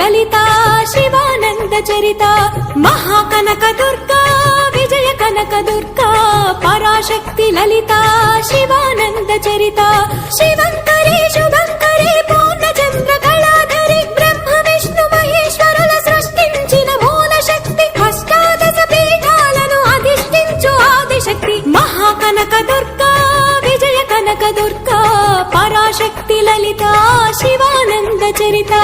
లలితా శివానంద చరిత మహాకనక దుర్గా విజయ కనక దుర్గా పరాశక్తి లలితా శివానంద చరిత శివంకరి శుభంకరి పూర్ణచంద్ర కళాధరి బ్రహ్మ విష్ణు మహేశ్వరుల సృష్టించిన మూల శక్తి అష్టాదశ పీఠాలను అధిష్ఠించు ఆదిశక్తి మహాకనక దుర్గా విజయ కనక దుర్గా పరాశక్తి లలితా శివానంద చరిత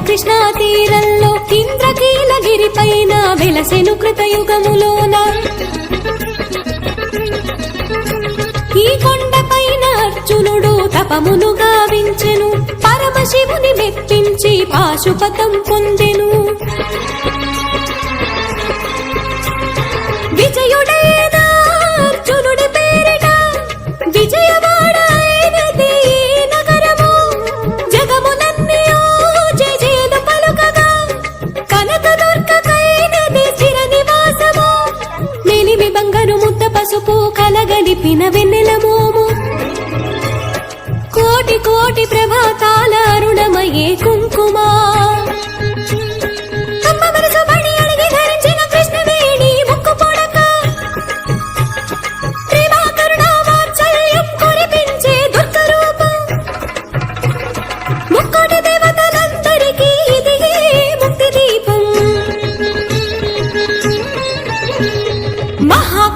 కృష్ణా తీరంలో ఇంద్రకీలగిరి పైన వెలసెను కృతయుగములోన ఈ కొండ పైన అర్జునుడు తపమును గావించెను పరమశివుని మెప్పించి పాశుపతం పొందెను విజయుడైన అర్జునుడి పేరిట విజయవాడ అయినది నగరము జగములన్నీ జయజయలు పలుకగా కనకదుర్గకైనది చిర నివాసము నిలిమి బంగారు ముద్ద పసుపు కలగలిపిన వెన్నెల మోము కోటి కోటి ప్రభాతాల అరుణమయే కుంకుమా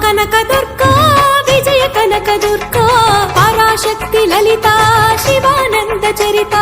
కనక దుర్గా విజయ కనక దుర్గా పరాశక్తి లలితా శివానంద చరిత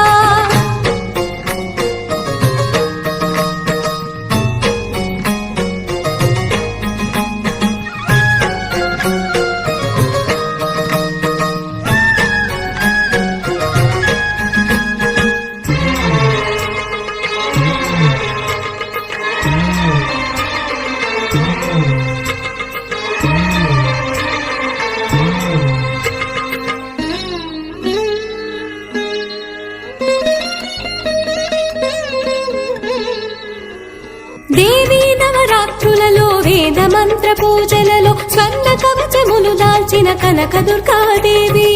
దేవీ నవరాత్రులలో వేద మంత్ర పూజలలో స్వర్ణ కవచములు దాల్చిన కనక దుర్గాదేవి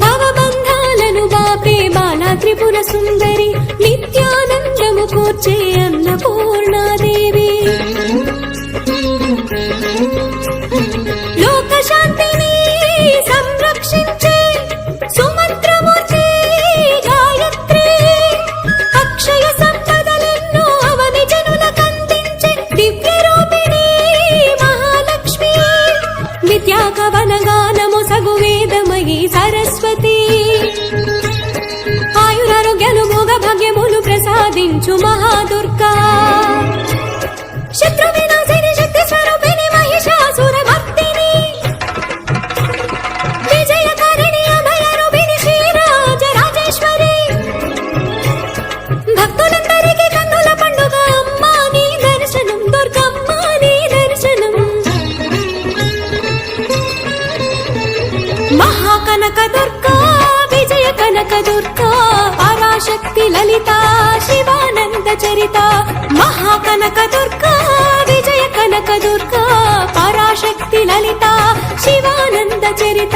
భవబంధాలను బాపే బాలా త్రిపుర సుందరి నిత్యానందము కూర్చే అన్నపూర్ణాదేవి లోకశాంతిని సంరక్షించే సుమంత్రమూర్తి గాయత్రి అక్షయ సంపదలెన్నో అవని జనులకందించే దివ్య రూపిణి మహాలక్ష్మి విద్యాకవన గానము సగు వేదమయీ సరస్వతి ఆయురారోగ్యాలు భోగ భాగ్యములు ప్రసాదించు మహాదుర్గా శత్రు వినాశిని శక్తి స్వరూపిణి మహిషాసుర భక్తిని విజయకారిణి అభయ రూపిణి శ్రీరాజ రాజేశ్వరి భక్తులందరికీ కన్నుల పండుగ అమ్మా నీ దర్శనం దుర్గమ్మ నీ దర్శనం మహాకనక దుర్గా విజయ కనక దుర్గా పరాశక్తి లలితా శివానంద చరిత మహాకనక దుర్గా విజయ కనక దుర్గా పరాశక్తి లలితా శివానంద చరిత